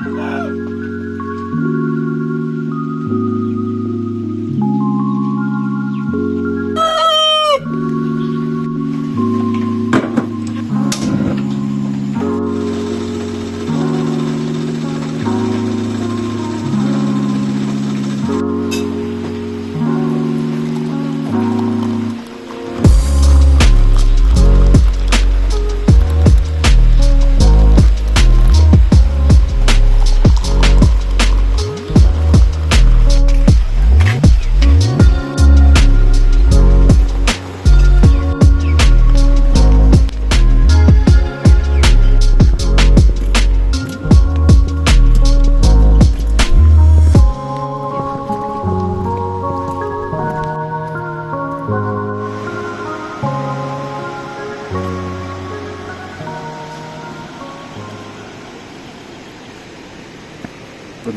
Good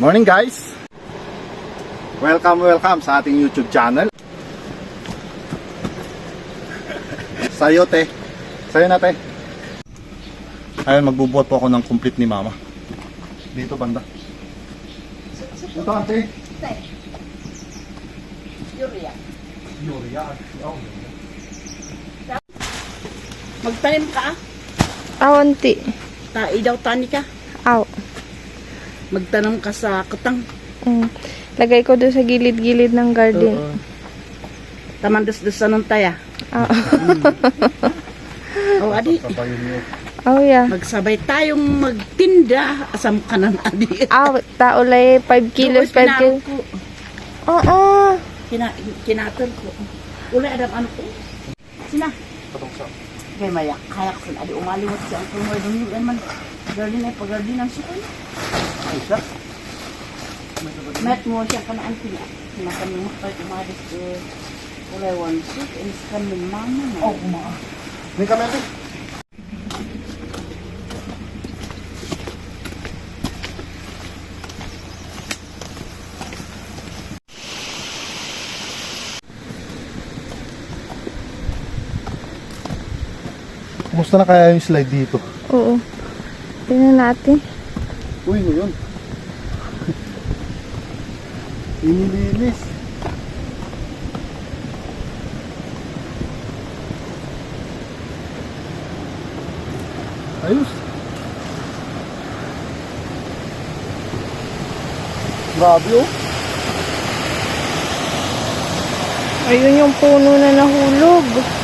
morning guys! Welcome sa ating YouTube channel. Sayo te. Sayo na te. Ayun, magbubuhat po ako ng complete ni mama. Dito banda. Ito ate. Urea. Urea. Magtanim ka ah. Awanti. Daw tani ka. Aw. Magtanong ka sa kutang. Lagay ko doon sa gilid-gilid ng garden. Tamandas-das anong taya. Oh, adi. Oh, yeah. Magsabay tayong magtinda. Asam ka ng adi. Aw, taulay 5 kilos, 5 kilos. Oo. Kinatol ko. Uli adam ano ko. Sina? Patong sa. Kaya maya, kaya ko sila. Adi umaliwat siya. Ang kumay doon yun man. Garden ay pag-garden ang sukon. Ay siya. Met mo siya ka na ang pila. Sinakan mo kahit umalis ulay one suit. And skan min mama na. Oh, kuma. May kami ate. Kumusta na kaya yung slide dito? Oo. Tingnan natin. Uy, mo yun. Inilinis. Ayos. Grabe oh. Ayun yung puno na nahulog.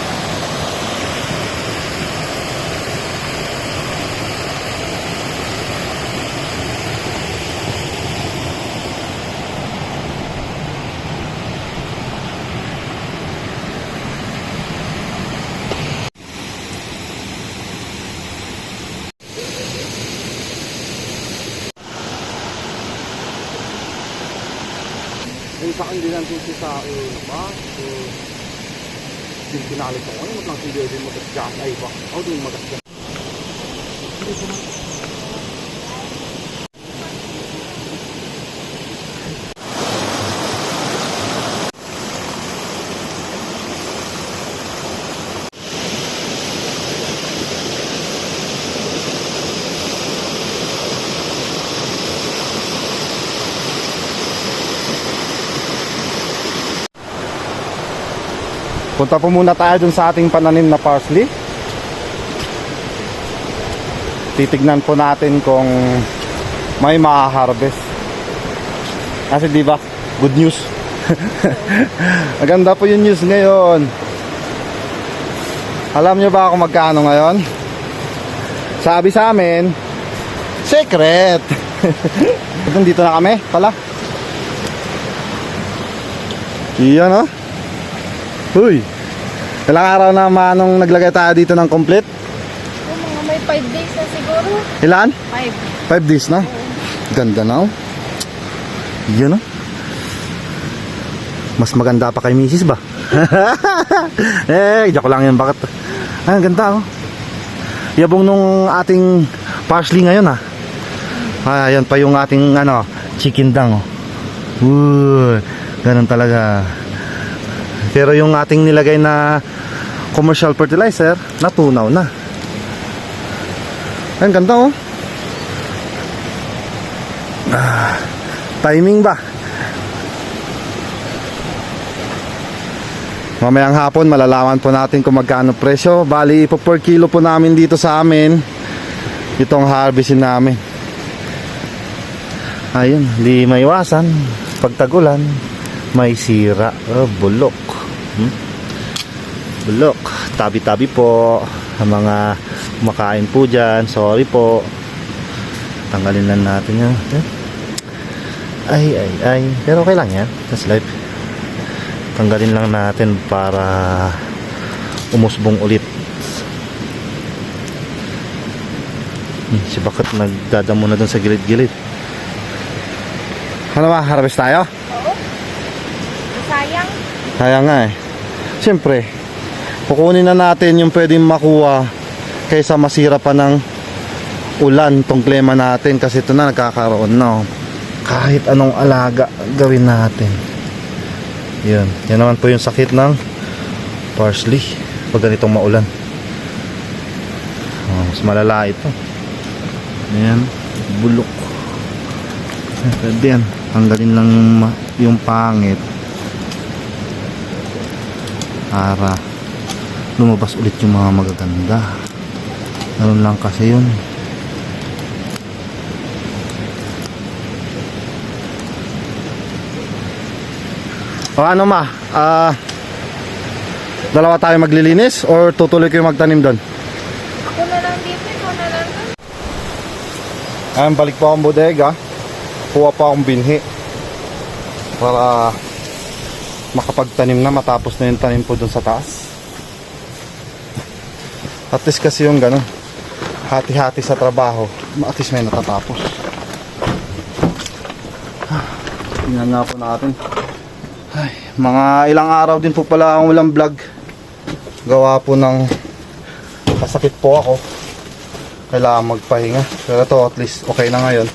Ay, sa akin din ang susi sa ba? Pinalit ako. Ano lang hindi din magasgas? Ay ba? Ako din magasgas. Punta po muna tayo dun sa ating pananim na parsley. Titignan po natin kung may ma-harvest. Kasi di ba, good news. Maganda po yung news ngayon. Alam nyo ba kung magkano ngayon? Sabi sa amin, secret. Dito na kami pala. Iyan oh. Uy, ilang araw na manong naglagay tayo dito ng complete? Mga may 5 days na siguro. Ilan? 5. 5 days na? Ganda na oh. Yun oh. Mas maganda pa kay Mrs. ba? Joke lang yun. Bakit? Ay, ang ganda oh. Yabong nung ating parsley ngayon ah. Ayan pa yung ating chicken dang oh. Ganun talaga. Pero yung ating nilagay na commercial fertilizer, natunaw na. Ang ganda oh. Timing ba? Mamayang hapon malalaman po natin kung magkano presyo. Bali po per kilo po namin dito sa amin itong harvestin namin. Ayun, di maiwasan pag tagulan may sira. Bulok. Bulok. Tabi-tabi po ang mga kumakain po dyan. Sorry po. Tanggalin lang natin yan. Ay. Pero okay lang yan. That's life. Tanggalin lang natin para umusbong ulit. Si bakit nagdadamo na dun sa gilid-gilid? Ano ba? Harvest tayo? Oo. Sayang. Sayang nga eh. Siyempre, kukunin na natin yung pwedeng makuha kaysa masira pa ng ulan tong klema natin kasi ito na nagkakaroon na. Kahit anong alaga gawin natin. Yan naman po yung sakit ng parsley pag ganitong maulan. Mas malala ito. Ayan, bulok. Pwede yan. Tanggalin lang yung pangit para lumabas ulit yung mga magaganda. Naroon lang kasi yun. O ano ma? Dalawa tayo maglilinis or tutuloy kayo magtanim doon? Ako na lang dito. Ikaw na lang. Ayan, balik pa akong bodega. Kuha pa akong binhi para makapagtanim na matapos na yung tanim po doon sa taas. At least kasi yung gano'n, hati-hati sa trabaho, at least may natatapos. Tingnan nga po natin. Ay, mga ilang araw din po pala akong walang vlog. Gawa po ng kasakit po ako. Kailangan magpahinga. Pero to at least okay na ngayon.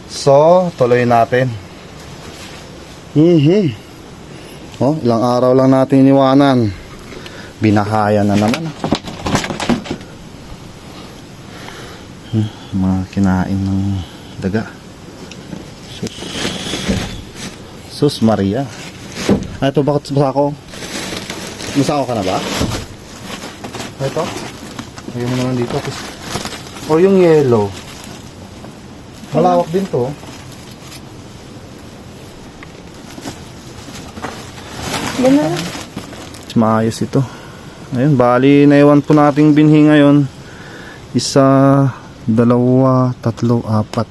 So, tuloy natin. Oh, ilang araw lang natin iniwanan. Binahaya na naman. Mga kinain ng daga. Sus Maria. Ito, bakit masako? Masako ka na ba? Ito? Lagyan mo naman dito. O yung yellow. Malawak din to. Ganun. Maayos ito. Ayun, bali naiwan po nating binhi ngayon. Isa, dalawa, tatlo, apat.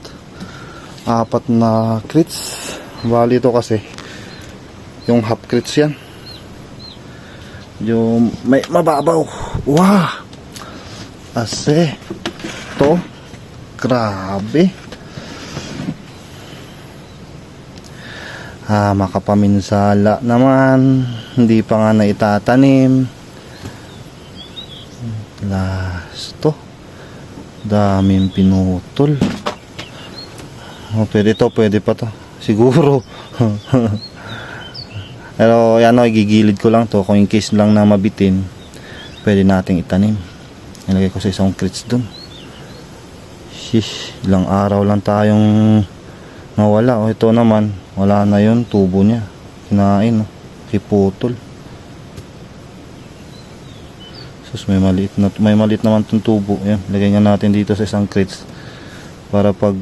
Apat na crates. Bali ito kasi yung half crates yan. Yung may mababaw. Wow! Ase. To. Grabe. Makapaminsala naman. Hindi pa nga naitatanim. Last to. Daming pinutol. Pwede to, pwede pa to. Siguro. Pero yan o, igigilid ko lang to. Kung in case lang na mabitin, pwede nating itanim. Nilagay ko sa isang crates dun. Shish, ilang araw lang tayong nawala. O ito naman, wala na yun, tubo niya. Kinain, kiputol. Sus, may maliit naman itong tubo. Yan, lagay nga natin dito sa isang crates. Para pag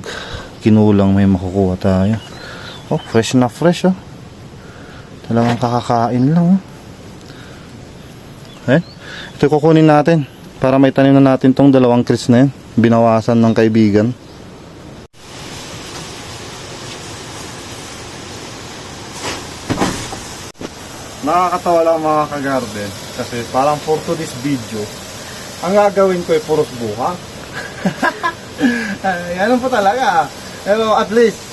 kinulang may makukuha tayo. Oh, fresh na fresh oh. Talagang kakakain lang oh. Ito kukunin natin para may tanim na natin tong dalawang crates na yun. Binawasan ng kaibigan. Nakakatawa lang mga kagarden kasi parang for today's video ang gagawin ko ay puros buha. Yan po talaga. Pero at least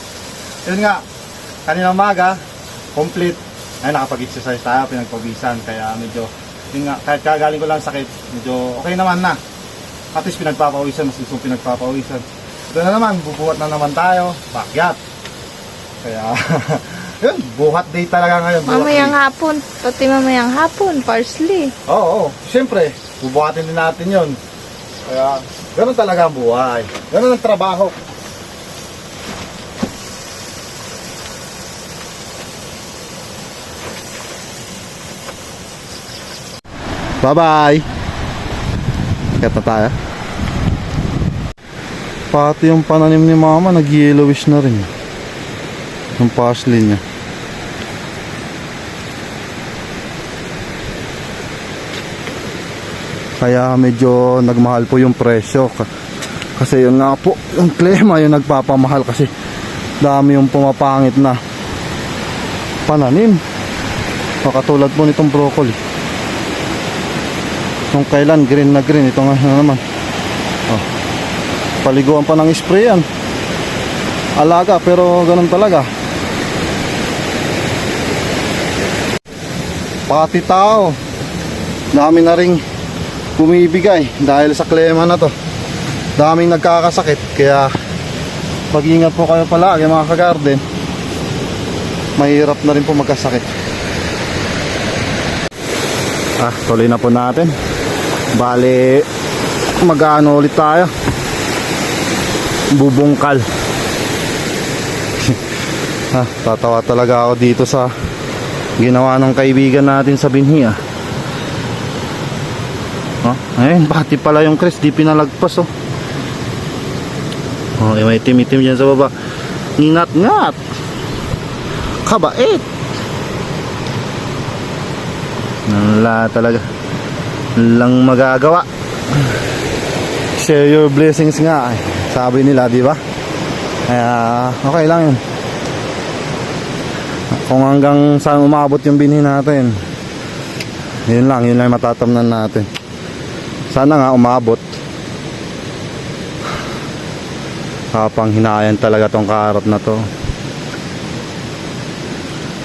yun nga, kanina umaga complete. Ay, nakapag-exercise tayo, pinagpawisan, kaya medyo yun nga, kahit kagaling ko lang sakit, medyo okay naman na. At least pinagpapawisan, mas gusto pinagpapawisan. Ito na naman, bubuhat na naman tayo, backyard. Kaya yun, buhat day talaga ngayon. Mamayang hapon. Pati mamayang hapon. Parsley. Oo, siyempre, bubuhatin din natin yun. Kaya, ganun talaga ang buhay. Ganun ang trabaho. Bye-bye. Kaya na tayo. Pati yung pananim ni mama nag-yellowish na rin. Yung parsley niya. Kaya medyo nagmahal po yung presyo. Kasi yun nga po, yung klema yung nagpapamahal kasi dami yung pumapangit na pananim. Katulad po nitong broccoli. Nung kailan green na green, ito nga na naman. Oh. Paliguan pa ng spray yan. Alaga pero ganun talaga. Pati tao, dami na ring bumibigay dahil sa klema na to. Daming nagkakasakit, kaya mag-ingat po kayo palagi mga ka-garden. Mahirap na rin po magkasakit. Tuloy na po natin. Bali, mag-ano ulit tayo. Bubungkal. Tatawa talaga ako dito sa ginawa ng kaibigan natin sa binhi. Ayun, pati pala yung Chris, di pinalagpas. May itim-itim dyan sa baba. Ningat-ngat. Kabait. Wala talaga. Lang magagawa. Share your blessings nga. Sabi nila, di ba? Kaya, okay lang yun. Kung hanggang saan umabot yung binhi natin, yun lang matatamnan natin. Sana nga umabot. Kapang hinayan talaga tong karot na to.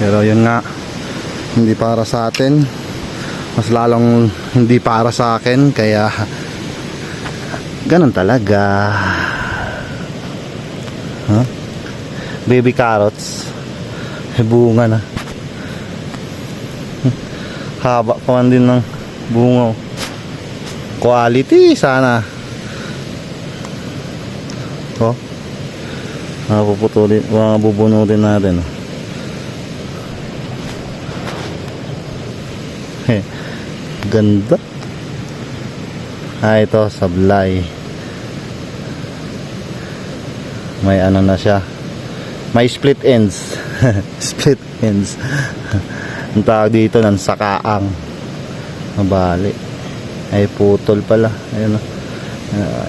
Pero yun nga, hindi para sa atin. Mas lalong hindi para sa akin. Kaya ganun talaga. Baby carrots. Bunga na. Haba pa man din ng bunga. Quality sana. Mapuputulin, mabubunutin natin. Ganda. Ito sablay. May ano na siya. May split ends. Split ends. Ang tawag dito ng sakaang. Mabali. Ay putol pala. Ayun.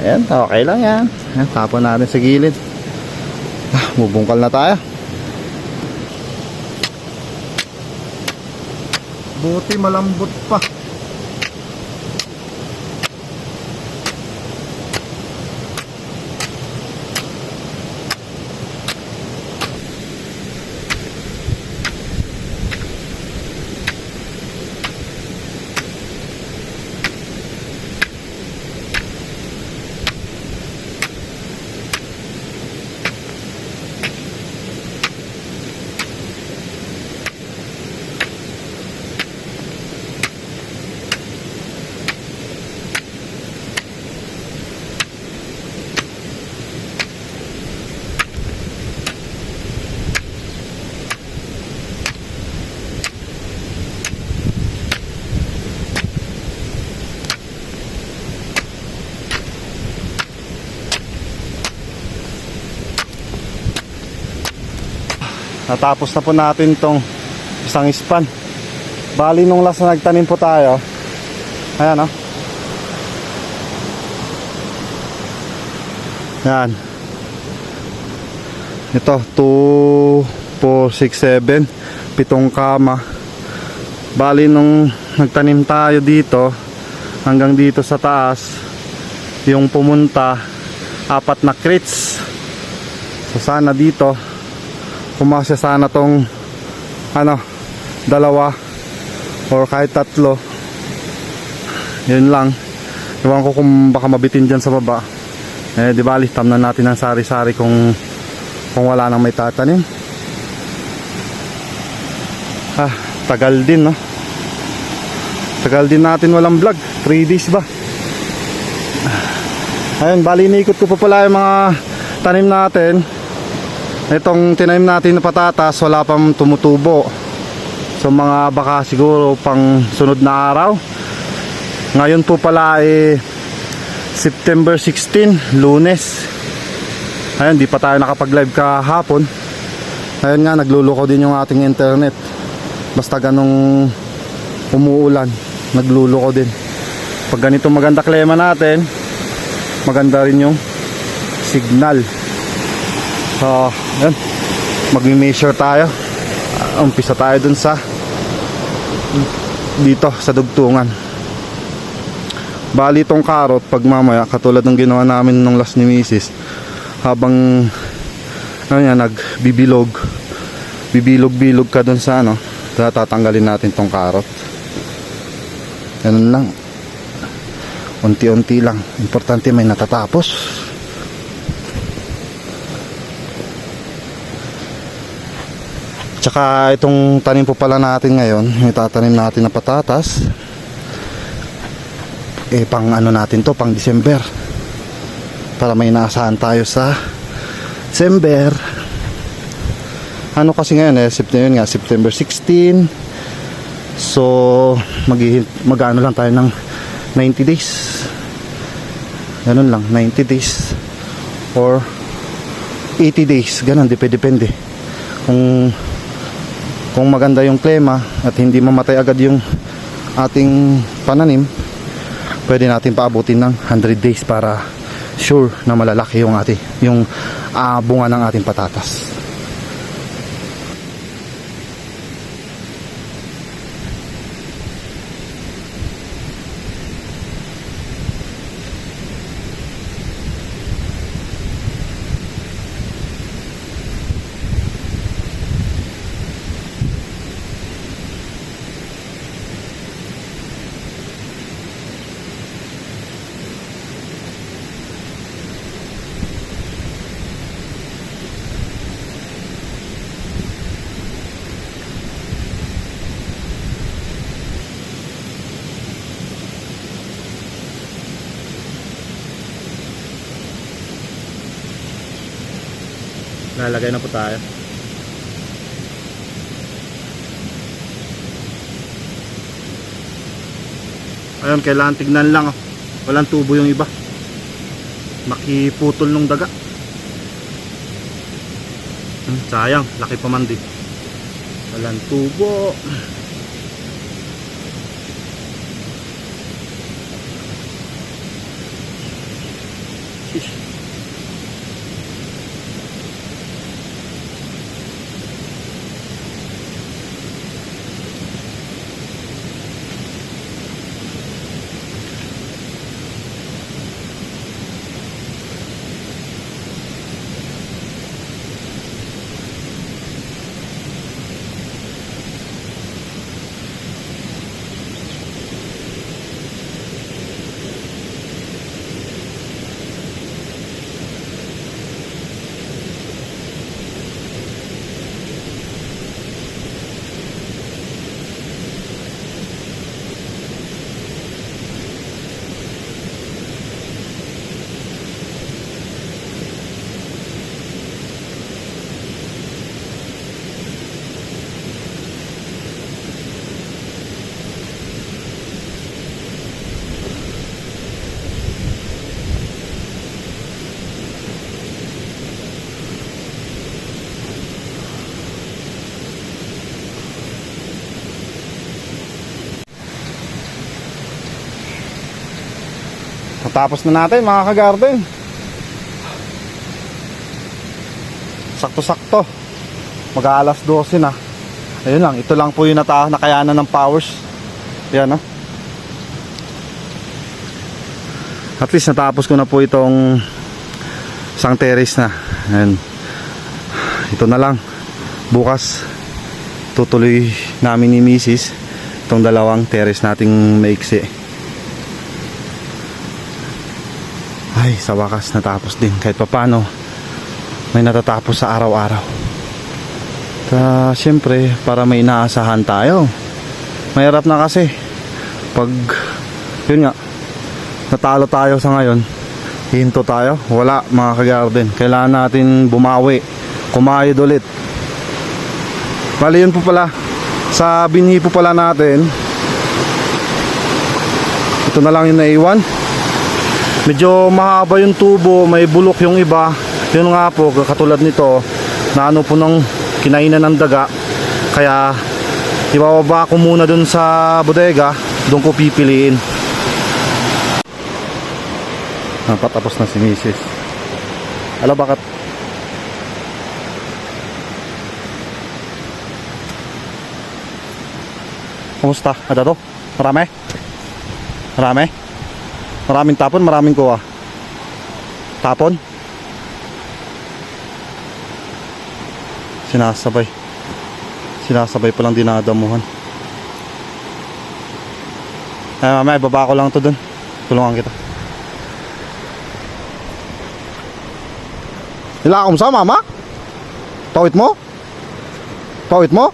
Ayan, okay lang yan. Ayan, tapon natin sa gilid. Bubungkal na tayo. Buti malambot pa. Natapos na po natin tong isang span. Bali nung last na nagtanim po tayo, ayan yan. Ito 2, 4, 6, 7 7 kama. Bali nung nagtanim tayo dito hanggang dito sa taas, yung pumunta 4 na crates. So sana dito kumasya sana tong 2 or kahit 3. Yun lang. Iwan ko kung baka mabitin dyan sa baba. Di bali, tamnan natin ang sari-sari kung wala nang may tatanim. Tagal din, no? Tagal din natin walang vlog. 3 days ba? Ayun, bali iniikot ko pa pala yung mga tanim natin. Itong tinanim natin na patatas, wala pang tumutubo. So mga baka siguro pang sunod na araw. Ngayon po pala September 16, Lunes. Ayun, di pa tayo nakapag-live kahapon. Ayun nga, nagluluko din yung ating internet. Basta ganong umuulan, nagluluko din. Pag ganito maganda klima natin, maganda rin yung signal. So, ayun, mag-measure tayo. Umpisa tayo dun sa dito sa dugtungan. Bali tong karot, pag mamaya katulad ng ginawa namin nung last ni Mrs. Habang nagbibilog, bibilog ka dun sa tatanggalin natin tong karot. Ganun lang, unti-unti lang, importante may natatapos. Tsaka itong tanim po pala natin ngayon, yung tatanim natin na patatas, pang natin to, pang December, para may naasahan tayo sa December. Kasi ngayon September 16. So mag-ano lang tayo ng 90 days. Ganun lang, 90 days or 80 days, ganun, depende. Kung maganda yung klima at hindi mamatay agad yung ating pananim, pwede natin paabutin ng 100 days para sure na malalaki yung bunga ng ating patatas. Lalagay na po tayo. Ayun, kailangan tignan lang. Walang tubo yung iba. Makiputol nung daga. Sayang, laki pa man din. Walang tubo. Shish. Tapos na natin mga ka-garden. Sakto-sakto. Mag-aalas 12 na. Ayun lang, ito lang po yung nakayanan ng powers. Yan, At least natapos ko na po itong isang terrace na. Ayan. Ito na lang. Bukas tutuloy namin ni Mrs. itong dalawang terrace nating maiksi. Ay, sa wakas natapos din. Kahit papano may natatapos sa araw-araw. Siyempre, para may inaasahan tayo. Mahirap na kasi pag yun nga, natalo tayo sa ngayon, hinto tayo, wala mga ka-garden. Kailangan natin bumawi, kumayod ulit. Bali yun po pala, sa binhi po pala natin, Ito na lang yung naiwan. Medyo mahaba yung tubo, may bulok yung iba. Yun nga po, katulad nito, na ano po ng kinainan ng daga. Kaya ibababa ko muna dun sa bodega, doon ko pipiliin. Patapos na si Mrs. Alam bakit? Kumusta? Ada to? Marami? Marami? Maraming tapon, maraming kuha. Tapon? Sinasabay. Sinasabay palang dinadamuhan. Ay, mamaya, baba ko lang to dun. Tulungan kita. Ilakom sa mama? Pawit mo? Pawit mo?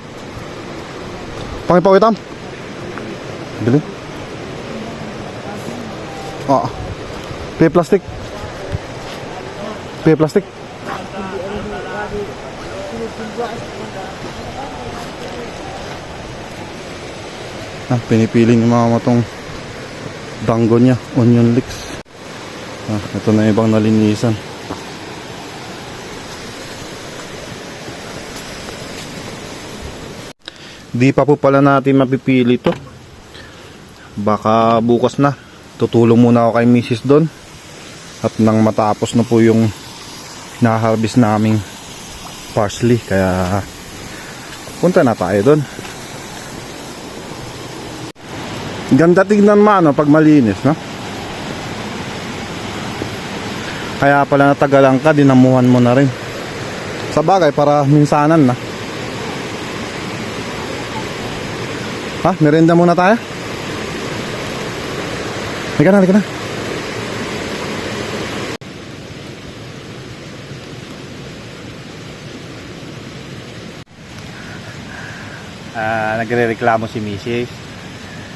Pangipawitam? Galing. Oo. Plastic. Plastic. Pinipiling ni mama tong banggo niya, onion leeks. Ito na ibang nalinisan. Di pa po pala natin mapipili to. Baka bukas na. Tutulong muna ako kay Mrs. doon. At nang matapos na po yung na-harvest naming parsley. Kaya punta na tayo doon. Ganda tignan man pag malinis, no? Kaya pala natagalan ka, dinamuhan mo na rin. Sa bagay, para minsanan na. Ha? Merenda muna tayo? Halika na, halika na. Nagre-reklamo si Mrs.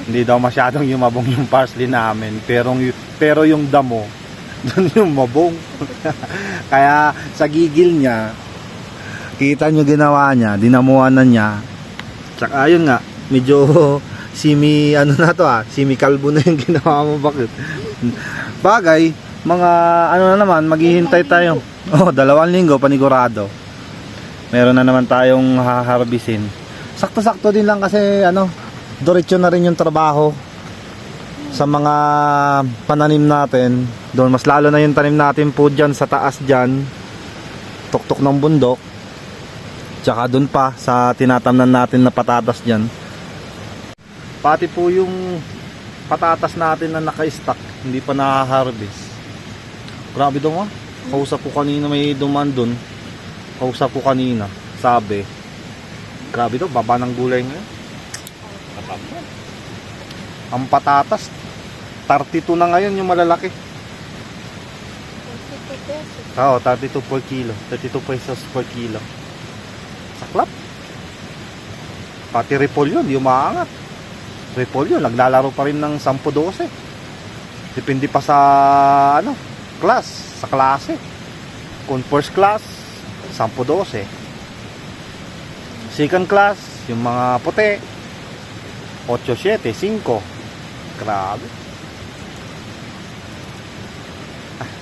Hindi daw masyadong yumabong yung parsley namin. Pero yung damo, doon yung mabong. Kaya sa gigil niya, kita nyo ginawa niya, dinamuhan na niya. Tsaka ayun nga, medyo simi ano na to simi kalbo na yung ginawa mo. Bakit? Bagay, mga ano na naman, maghihintay tayo. 2 linggo panigurado. Meron na naman tayong haharbisin. Sakto-sakto din lang kasi diretso na rin yung trabaho sa mga pananim natin. Doon mas lalo na yung tanim natin po dyan sa taas dyan, tuktok ng bundok. Tsaka doon pa sa tinatamnan natin na patatas dyan. Pati po yung patatas natin na naka-stock, hindi pa na-harvest. Grabe daw kausap ko kanina, may duman doon. Kausap ko kanina, sabi, grabe daw, baba ng gulay ngayon. Ang patatas 32 na ngayon yung malalaki. 32 per kilo, 32 pesos per kilo. Saklap. Pati repolyo, di umaangat. Repolyo, naglalaro pa rin ng 10-12. Depende pa sa class, sa klase. Kung first class, 10-12. Second class, yung mga puti, 8-7, 5. Grabe.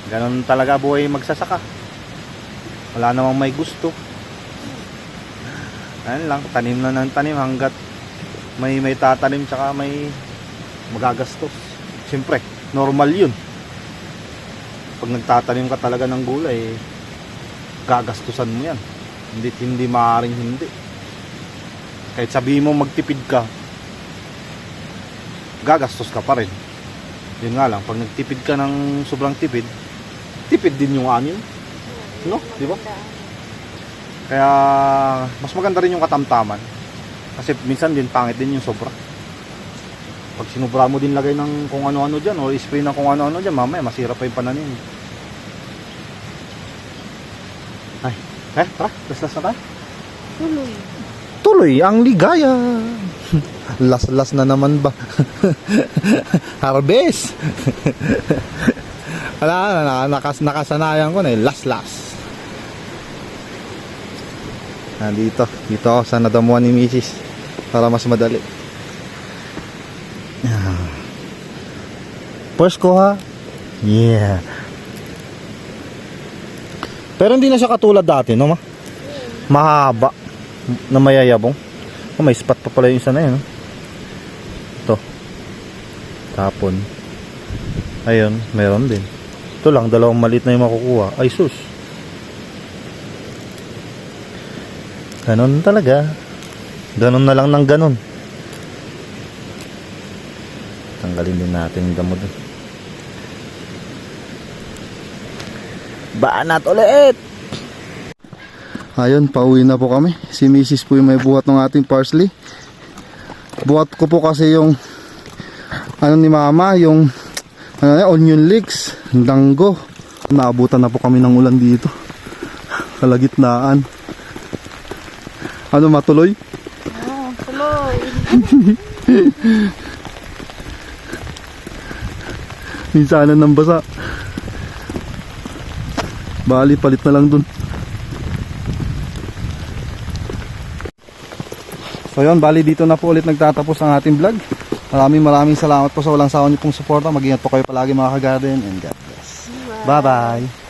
Ganun talaga buhay magsasaka. Wala namang may gusto. Ayun lang, tanim na ng tanim hanggat may tatanim tsaka may magagastos. Siyempre, normal yun. Pag nagtatanim ka talaga ng gulay, gagastusan mo yan. Hindi maaaring hindi. Kahit sabihin mo magtipid ka, gagastos ka pa rin. Yun nga lang, pag nagtipid ka ng sobrang tipid din yung anin, no? Di ba? Kaya mas maganda rin yung katamtaman, kasi minsan din pangit din yung sobra. Pag sinubra mo din lagay ng kung ano-ano dyan, o spray ng kung ano-ano dyan, mamaya masira pa yung pananim. Tara, las na tayo. Tuloy ang ligaya. Las na naman ba? Harvest. Wala na, nakasanayan ko na las. Dito ako sa nadamuhan ni Mrs. para mas madali. First ko ha. Yeah. Pero hindi na siya katulad dati, no ma? Mahaba. Na mayayabong. Oh, may spot pa pala yung isa na yun. No? Ito. Tapon. Ayun, meron din. Ito lang, dalawang maliit na yung makukuha. Ay sus. Ganon talaga. Ganon na lang ng ganon. Tanggalin din natin yung damo doon. Banat ulit! Ayun, pauwi na po kami. Si Mrs. po yung may buhat ng ating parsley. Buhat ko po kasi yung ano ni Mama, yung onion leeks, danggo. Naabutan na po kami ng ulan dito. Kalagitnaan. Ano, matuloy? Oh, tuloy. Minsanan ng basa. Bali, palit na lang dun. So yun, bali dito na po ulit nagtatapos ang ating vlog. Maraming salamat po sa walang sawa niyo pong suporta. Mag-ingat po kayo palagi mga ka-garden and God bless. Bye bye.